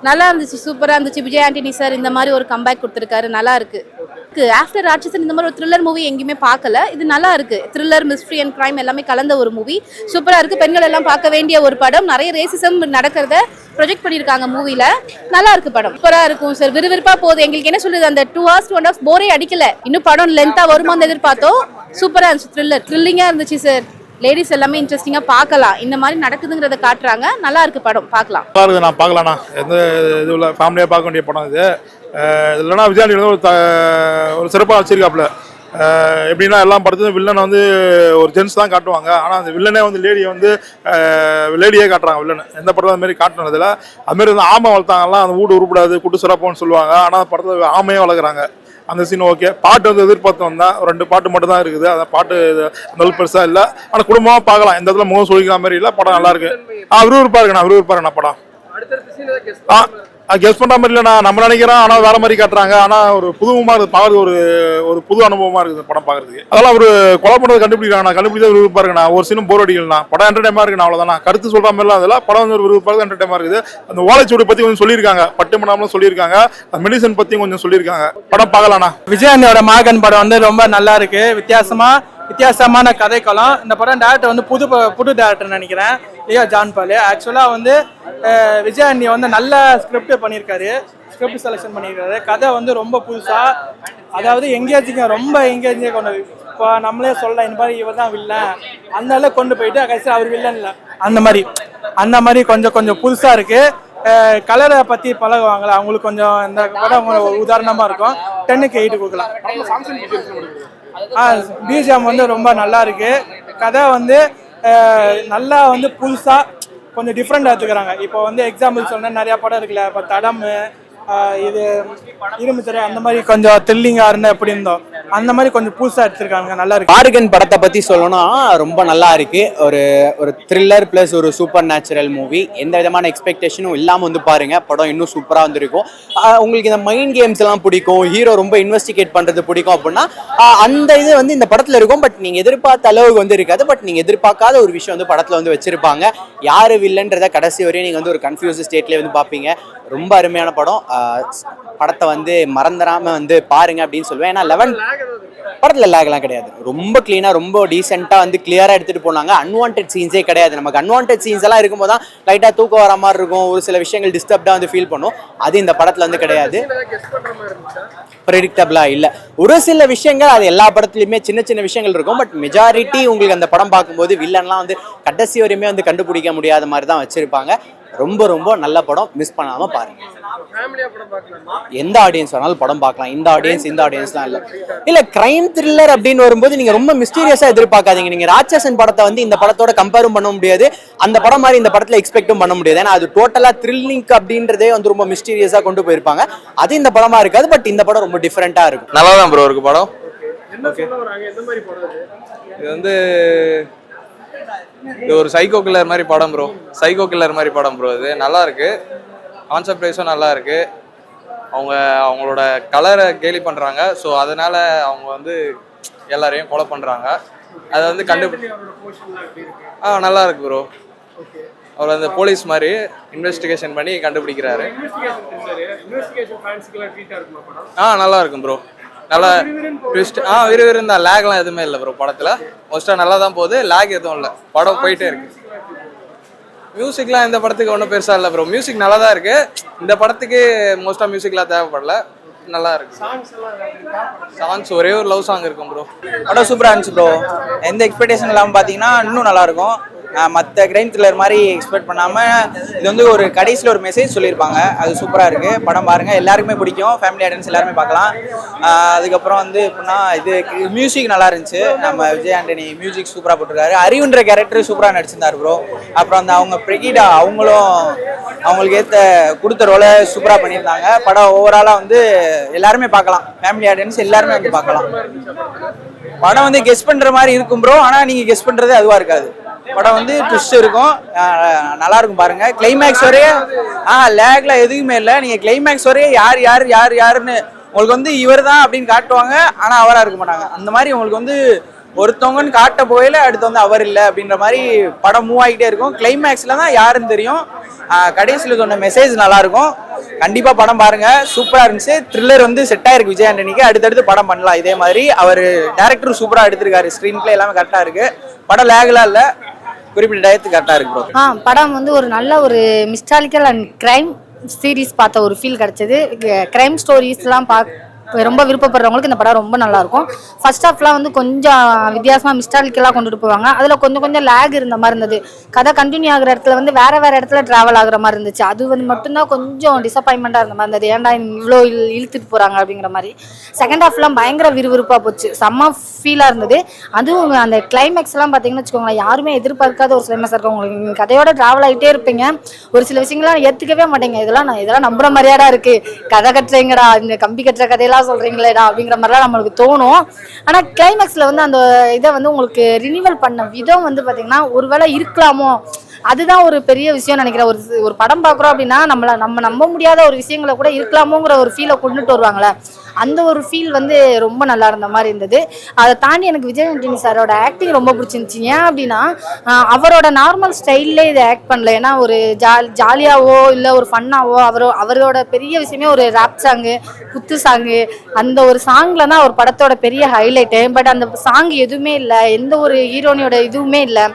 நல்லா இருந்துச்சு, சூப்பரா இருந்துச்சு. விஜய் ஆண்டனி சார் இந்த மாதிரி ஒரு கம்பேக் கொடுத்துருக்காரு, நல்லா இருக்கு. ஆஃப்டர் ராட்சசன் இந்த மாதிரி ஒரு த்ரில்லர் மூவி எங்கேயுமே பார்க்கல. இது நல்லா இருக்கு. த்ரில்லர், மிஸ்ட்ரி அண்ட் கிரைம் எல்லாமே கலந்த ஒரு மூவி. சூப்பரா இருக்கு. பெண்கள் எல்லாம் பார்க்க வேண்டிய ஒரு படம். நிறைய ரேசிசம் நடக்கிறத ப்ரொஜெக்ட் பண்ணியிருக்காங்க மூவில. நல்லா இருக்கு படம். சூப்பரா இருக்கும் சார். விறுவிறுப்பா போகுது. எங்களுக்கு என்ன சொல்லுது, அந்த 2 hours 2.5 போரே அடிக்கல. இன்னும் படம் லென்த்தா வருமான்னு எதிர்பார்த்தோம். சூப்பரா இருந்துச்சு. த்ரில்லிங்கா இருந்துச்சு சார். லேடிஸ் எல்லாமே இன்ட்ரெஸ்டிங்கா பார்க்கலாம். இந்த மாதிரி நடக்குதுங்கிறத காட்டுறாங்க. நல்லா இருக்கு படம், பார்க்கலாம். நான் பார்க்கலாம்ண்ணா. எந்த இது இல்லை, ஃபேமிலியாக பார்க்க வேண்டிய படம் இது. இல்லைன்னா விஜயாண்டி ஒரு சிறப்பாக வச்சிருக்காப்புல. எப்படின்னா எல்லா படத்துலையும் வில்லனை வந்து ஒரு ஜென்ஸ் தான் காட்டுவாங்க. ஆனால் அந்த வில்லனே வந்து லேடியே காட்டுறாங்க. வில்லன் எந்த படத்தில் அது மாதிரி காட்டுனதில்ல. அதுமாரி வந்து ஆமை வளர்த்தாங்கலாம், அந்த வீடு உருப்படாது கூட்டு சிறப்போன்னு சொல்லுவாங்க. ஆனால் அந்த படத்தில் ஆமையே வளர்க்குறாங்க. அந்த சீன் ஓகே. பாட்டு வந்து எதிர்பார்த்தோம் தான். 2 பாட்டு மட்டும் தான் இருக்குது. அந்த பாட்டு அந்த பெருசாக இல்லை. ஆனால் குடும்பமாக பார்க்கலாம். எந்த இடத்துல முகம் சொல்லிக்கிற மாதிரி இல்லை. படம் நல்லா இருக்கு. விறுவிறுப்பாக இருக்குண்ணா படம். கெஸ் பண்ற மாதிரி இல்லைண்ணா, நம்ம நினைக்கிறோம். ஆனால் வேற மாதிரி காட்டுறாங்க. ஆனால் ஒரு புதுமுகமா இருக்குது பார்க்கறது. ஒரு புது அனுபவமா இருக்குது படம் பார்க்கறதுக்கு. அதெல்லாம் ஒரு கொலை பண்ணுறது கண்டுபிடிச்சா விறுவிறுப்பா இருக்குண்ணா. ஒரு சீனும் போர் அடிக்கலண்ணா. படம் என்டர்டைமா இருக்குண்ணா. அவ்வளோதானா, கருத்து சொல்ற மாதிரிலாம் அதெல்லாம் படம் வந்து ஒரு விறுவிறுப்பாக என்டர்டைமா இருக்குது. அந்த ஓலைச்சூடு பற்றி கொஞ்சம் சொல்லியிருக்காங்க. பட்டு மணாமலும் சொல்லியிருக்காங்க. மெடிசன் பற்றியும் கொஞ்சம் சொல்லியிருக்காங்க. படம் பார்க்கலாண்ணா. விஜயாண்டியோட மகன் படம் வந்து ரொம்ப நல்லா இருக்கு. வித்தியாசமான கதைக்களம். இந்த படம் டேரக்டர் வந்து புது டேரக்டர் நினைக்கிறேன், லியோ ஜான் பால். ஆக்சுவலாக வந்து விஜயாண்டி வந்து நல்ல ஸ்கிரிப்ட் பண்ணியிருக்காரு. ஸ்கிரிப்ட் செலெக்ஷன் பண்ணியிருக்காரு. கதை வந்து ரொம்ப புதுசாக, அதாவது ரொம்ப எங்கேஜிங்காக கொண்டு. இப்போ நம்மளே சொல்லலாம், இந்த மாதிரி இவர் தான் வில்லன் அந்த அளவுக்கு கொண்டு போயிட்டு கடைசி அவர் வில்லன் இல்லை, அந்த மாதிரி கொஞ்சம் புதுசாக இருக்கு. கலரை பற்றி பழகுவாங்களா அவங்களுக்கு கொஞ்சம் இந்த படம் உதாரணமாக இருக்கும். 10க்கு 8 கொடுக்கலாம். பிஜிஎம் வந்து ரொம்ப நல்லா இருக்கு. கதை வந்து நல்லா வந்து புதுசா கொஞ்சம் டிஃப்ரெண்டா எடுத்துக்கிறாங்க. இப்போ வந்து எக்ஸாம்பிள் சொன்னா நிறைய படம் இருக்குல்ல, இப்போ தடம், இது இரும்புத்திரை, அந்த மாதிரி கொஞ்சம் த்ரில்லிங்கா இருந்தா எப்படி இருந்தோம் அந்த மாதிரி கொஞ்சம் புதுசா எடுத்திருக்காங்க. நல்லா இருக்கு. ஆர்கன் படத்தை பத்தி சொல்லணும்னா ரொம்ப நல்லா இருக்கு. ஒரு த்ரில்லர் பிளஸ் ஒரு சூப்பர் நேச்சுரல் மூவி. எந்த விதமான எக்ஸ்பெக்டேஷனும் இல்லாம வந்து பாருங்க, படம் இன்னும் சூப்பரா வந்துருக்கும். உங்களுக்கு இந்த மைண்ட் கேம்ஸ் எல்லாம் பிடிக்கும், ஹீரோ ரொம்ப இன்வெஸ்டிகேட் பண்றது பிடிக்கும் அப்படின்னா அந்த இது வந்து இந்த படத்துல இருக்கும். பட் நீங்க எதிர்பார்த்த அளவுக்கு வந்து இருக்காது. பட் நீங்க எதிர்பார்க்காத ஒரு விஷயம் வந்து படத்துல வந்து வச்சிருப்பாங்க. யாரு வில்லன்றத கடைசி வரையும் நீங்க வந்து ஒரு கன்ஃபியூஸ் ஸ்டேட்ல வந்து பாப்பீங்க. ரொம்ப அருமையான படம். படத்தை வந்து மறந்துடாம வந்து பாருங்க அப்படின்னு சொல்லுவேன். ஏன்னா 11 படத்துல லேக்லாம் கிடையாது. ரொம்ப கிளீனா, ரொம்ப டீசெண்டா வந்து கிளியரா எடுத்துட்டு போனாங்க. அன்வான்டட் சீன்ஸே கிடையாது. நமக்கு அன்வான்டட் சீன்ஸ் எல்லாம் இருக்கும்போது தான் லைட்டா தூக்கம் வர மாதிரி இருக்கும். ஒரு சில விஷயங்கள் டிஸ்டர்ப்டா வந்து ஃபீல் பண்ணும். அது இந்த படத்துல வந்து கிடையாது. ப்ரெடிக்டபிளா இல்ல. ஒரு சில விஷயங்கள் அது எல்லா படத்துலயுமே சின்ன விஷயங்கள் இருக்கும். பட் மெஜாரிட்டி உங்களுக்கு அந்த படம் பார்க்கும்போது வில்லன்லாம் வந்து கடைசி வரையுமே வந்து கண்டுபிடிக்க முடியாத மாதிரி தான் வச்சிருப்பாங்க. ரொம்ப நல்ல படம். மிஸ் பண்ணாம பாருங்க. எந்த ஆடியன்ஸ் வேணாலும் படம் பார்க்கலாம். இந்த ஆடியன்ஸ்லாம் இல்ல கிரைம் த்ரில்லர் அப்படின்னு வரும்போது நீங்க ரொம்ப மிஸ்டீரியஸா எதிர்பார்க்காதீங்க. நீங்க ராட்சசன் படத்தை வந்து இந்த படத்தோட கம்பேரும் பண்ண முடியாது. அந்த படம் மாதிரி இந்த படத்துல எக்ஸ்பெக்டும் பண்ண முடியாது. ஏன்னா அது டோட்டலா த்ரில்லிங் அப்படின்றதே வந்து ரொம்ப மிஸ்டீரியஸா கொண்டு போயிருப்பாங்க. அது இந்த படமா இருக்காது. பட் இந்த படம் ரொம்ப டிஃபரெண்டா இருக்கும். நல்லா தான் ப்ரோ இருக்கு படம். இது வந்து இது ஒரு சைக்கோ கில்லர் மாதிரி படம் ப்ரோ. இது நல்லா இருக்கு. கான்செப்ட் வைஸும் நல்லா இருக்கு. அவங்களோட கலரை கேலி பண்றாங்க. ஸோ அதனால அவங்க வந்து எல்லாரையும் கொலை பண்றாங்க. அதை வந்து நல்லா இருக்கு ப்ரோ. அவர் அந்த போலீஸ் மாதிரி இன்வெஸ்டிகேஷன் பண்ணி கண்டுபிடிக்கிறாரு. நல்லா இருக்கும் ப்ரோ. நல்லா ட்விஸ்ட். விறுவிறுந்தா லேக்லாம் எதுவுமே இல்லை ப்ரோ படத்துல. மோஸ்டா நல்லா தான் போகுது. லேக் எதுவும் இல்லை. படம் போயிட்டே இருக்கு. மியூசிக்லாம் இந்த படத்துக்கு ஒன்றும் பெருசா இல்லை ப்ரோ. மியூசிக் நல்லா தான் இருக்கு. இந்த படத்துக்கு மோஸ்டா மியூசிக்லாம் தேவைப்படல. நல்லா இருக்கு. சாங்ஸ் ஒரே ஒரு லவ் சாங் இருக்கும் ப்ரோ. படம் சூப்பரா இருந்துச்சு ப்ரோ. எந்த எக்ஸ்பெக்டேஷன் இல்லாமல் பார்த்தீங்கன்னா இன்னும் நல்லா இருக்கும். மற்ற கிரைம் த்ரில்லர் மாதிரி எக்ஸ்பெக்ட் பண்ணாமல் இது வந்து ஒரு கடைசியில் ஒரு மெசேஜ் சொல்லியிருப்பாங்க. அது சூப்பராக இருக்குது. படம் பாருங்கள், எல்லாருக்குமே பிடிக்கும். ஃபேமிலி ஆடியன்ஸ் எல்லாருமே பார்க்கலாம். அதுக்கப்புறம் வந்து எப்படின்னா இது மியூசிக் நல்லா இருந்துச்சு. நம்ம விஜய் ஆண்டனி மியூசிக் சூப்பராக போட்டிருக்காரு. அறிவுன்ற கேரக்டர் சூப்பராக நடிச்சிருந்தார் ப்ரோ. அப்புறம் அந்த அவங்க பிரெகிடா அவங்களுக்கு ஏற்ற கொடுத்த ரோலை சூப்பராக பண்ணியிருந்தாங்க. படம் ஓவராலாக வந்து எல்லாருமே பார்க்கலாம். ஃபேமிலி ஆடியன்ஸ் எல்லாருமே வந்து பார்க்கலாம். படம் வந்து கெஸ் பண்ணுற மாதிரி இருக்கும் ப்ரோ. ஆனால் நீங்கள் கெஸ் பண்ணுறது அதுவாக இருக்காது. படம் வந்து ட்விஸ்ட் இருக்கும். நல்லா இருக்கும் பாருங்க. கிளைமேக்ஸ் வரையே லேக்ல எதுவுமே இல்லை. நீங்க கிளைமேக்ஸ் வரையே யாருன்னு உங்களுக்கு வந்து இவர் தான் அப்படின்னு காட்டுவாங்க. ஆனா அவரா இருக்க மாட்டாங்க. அந்த மாதிரி உங்களுக்கு வந்து ஒருத்தவங்கன்னு காட்ட போயில அடுத்து வந்து அவர் இல்லை அப்படின்ற மாதிரி படம் மூவ் ஆகிட்டே இருக்கும். கிளைமேக்ஸ்ல தான் யாருன்னு தெரியும். கடைசியில் சொன்ன மெசேஜ் நல்லா இருக்கும். கண்டிப்பா படம் பாருங்க, சூப்பரா இருந்துச்சு. த்ரில்லர் வந்து செட் ஆயிருக்கு விஜய் ஆண்டனிக்கு. அடுத்தடுத்து படம் பண்ணலாம் இதே மாதிரி. அவர் டேரக்டரும் சூப்பரா எடுத்திருக்காரு. ஸ்கிரீன் பிளே எல்லாமே கரெக்டா இருக்கு. படம் லேக்லாம் இல்ல, குறிப்பிட்ட டயத்துக்கு கரெக்டா இருக்கு ப்ரோ. படம் வந்து ஒரு நல்ல ஒரு மிஸ்டாலிக்கல் அண்ட் கிரைம் சீரீஸ் பார்த்த ஒரு ஃபீல் கிடைச்சது. கிரைம் ஸ்டோரிஸ்லாம் ரொம்ப விருப்பப்படுறவங்களுக்கு இந்த படம் ரொம்ப நல்லா இருக்கும். ஃபர்ஸ்ட் ஹாஃப்லாம் வந்து கொஞ்சம் வித்தியாசமா மிஸ்டாலிக்கலாக கொண்டுட்டு போவாங்க. அதில் கொஞ்சம் லேக் இருந்த மாதிரி இருந்தது. கதை கண்டினியூ ஆகிற இடத்துல வந்து வேற இடத்துல டிராவல் ஆகுற மாதிரி இருந்துச்சு. அது வந்து மட்டும்தான் கொஞ்சம் டிசப்பாயின்மெண்ட்டாக இருந்த மாதிரி இருந்தது. ஏன்டா இவ்வளோ இழுத்துட்டு போறாங்க அப்படிங்கிற மாதிரி. செகண்ட் ஹாஃப்லாம் பயங்கர விறுவிறுப்பாக போச்சு, செம்ம ஃபீலாக இருந்தது. அதுவும் அந்த கிளைமேக்ஸ் எல்லாம் பார்த்தீங்கன்னு வச்சுக்கோங்களேன், யாருமே எதிர்பார்க்காத ஒரு கிளைமேக்ஸ் இருக்கும். உங்களுக்கு கதையோட டிராவல் ஆகிட்டே இருப்பீங்க. ஒரு சில விஷயங்கள்லாம் ஏற்றுக்கவே மாட்டேங்க. இதெல்லாம் நம்புற மாதிரியாடா இருக்கு, கதை கட்டுறீங்கடா, இந்த கம்பி கட்டுற கதையெல்லாம் சொல்றீங்களேடா அப்படிங்கிற மாதிரிலாம் நம்மளுக்கு தோணும். ஆனா கிளைமேக்ஸ்ல வந்து அந்த இதை வந்து உங்களுக்கு ரினிவல் பண்ண விதம் வந்து பாத்தீங்கன்னா ஒருவேளை இருக்கலாமோ, அதுதான் ஒரு பெரிய விஷயம் நினைக்கிறேன். ஒரு படம் பார்க்குறோம் அப்படின்னா நம்ம நம்ப முடியாத ஒரு விஷயங்களை கூட இருக்கலாமோங்கிற ஒரு ஃபீலை கொண்டுட்டு வருவாங்களே, அந்த ஒரு ஃபீல் வந்து ரொம்ப நல்லா இருந்த மாதிரி இருந்தது. அதை தாண்டி எனக்கு விஜய் ஆண்டனி சாரோட ஆக்டிங் ரொம்ப பிடிச்சிருந்துச்சு. ஏன் அப்படின்னா அவரோட நார்மல் ஸ்டைல்லே இதை ஆக்ட் பண்ணல. ஏன்னா ஒரு ஜாலியாவோ இல்லை ஒரு ஃபன்னாவோ அவரோட பெரிய விஷயமே ஒரு ராப் சாங்கு, குத்து சாங்கு, அந்த ஒரு சாங்ல தான் ஒரு படத்தோட பெரிய ஹைலைட்டு. பட் அந்த சாங் எதுவுமே இல்லை, எந்த ஒரு ஹீரோனியோட இதுவுமே இல்லை.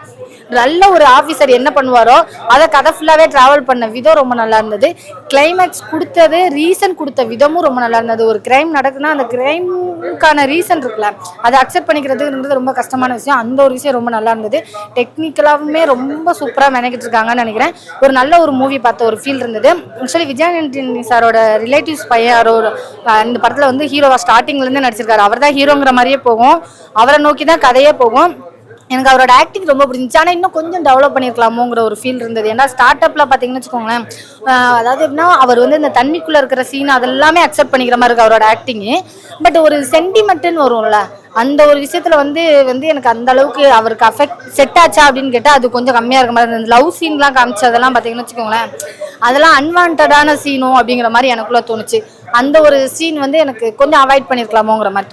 நல்ல ஒரு ஆஃபீஸர் என்ன பண்ணுவாரோ அதை கதை ஃபுல்லாகவே ட்ராவல் பண்ண விதம் ரொம்ப நல்லா இருந்தது. கிளைமேக்ஸ் கொடுத்தது, ரீசன் கொடுத்த விதமும் ரொம்ப நல்லா இருந்தது. ஒரு கிரைம் நடக்குதுன்னா அந்த கிரைமுக்கான ரீசன் இருக்குல்ல, அதை அக்செப்ட் பண்ணிக்கிறதுன்றது ரொம்ப கஷ்டமான விஷயம். அந்த ஒரு விஷயம் ரொம்ப நல்லா இருந்தது. டெக்னிக்கலாகவுமே ரொம்ப சூப்பராக மெனக்கிட்டு இருக்காங்கன்னு நினைக்கிறேன். ஒரு நல்ல ஒரு மூவி பார்த்த ஒரு ஃபீல் இருந்தது. ஆக்சுவலி விஜய் ஆண்டனி சாரோட ரிலேட்டிவ்ஸ் பையன் இந்த படத்தில் வந்து ஹீரோவா ஸ்டார்டிங்லேருந்து நடிச்சிருக்காரு. அவர் தான் ஹீரோங்கிற மாதிரியே போகும், அவரை நோக்கி தான் கதையே போகும். எனக்கு அவரோட ஆக்டிங் ரொம்ப பிடிச்சிச்சு. ஆனால் இன்னும் கொஞ்சம் டெவலப் பண்ணியிருக்கலாமோங்கிற ஒரு ஃபீல் இருந்தது. ஏன்னா ஸ்டார்ட் அப்பில் பார்த்தீங்கன்னு வச்சுக்கோங்களேன், அதாவது எப்படின்னா அவர் வந்து இந்த தண்ணிக்குள்ளே இருக்கிற சீன் அதெல்லாமே அக்செப்ட் பண்ணிக்கிற மாதிரி இருக்குது அவரோட ஆக்டிங்கு. பட் ஒரு சென்டிமெண்ட்டுன்னு வரும்ல, அந்த ஒரு விஷயத்தில் வந்து எனக்கு அந்த அளவுக்கு அவருக்கு செட் ஆச்சா அப்படின்னு கேட்டால் அது கொஞ்சம் கம்மியாக இருக்க மாதிரி இருந்தது. லவ் சீன்லாம் காமிச்சதெல்லாம் பார்த்தீங்கன்னு வச்சுக்கோங்களேன், அதெல்லாம் அன்வான்டான சீனும் அப்படிங்கிற மாதிரி எனக்குள்ளே தோணுச்சு. அந்த ஒரு சீன் வந்து எனக்கு கொஞ்சம் அவாய்ட் பண்ணியிருக்கலாமோங்கிற மாதிரி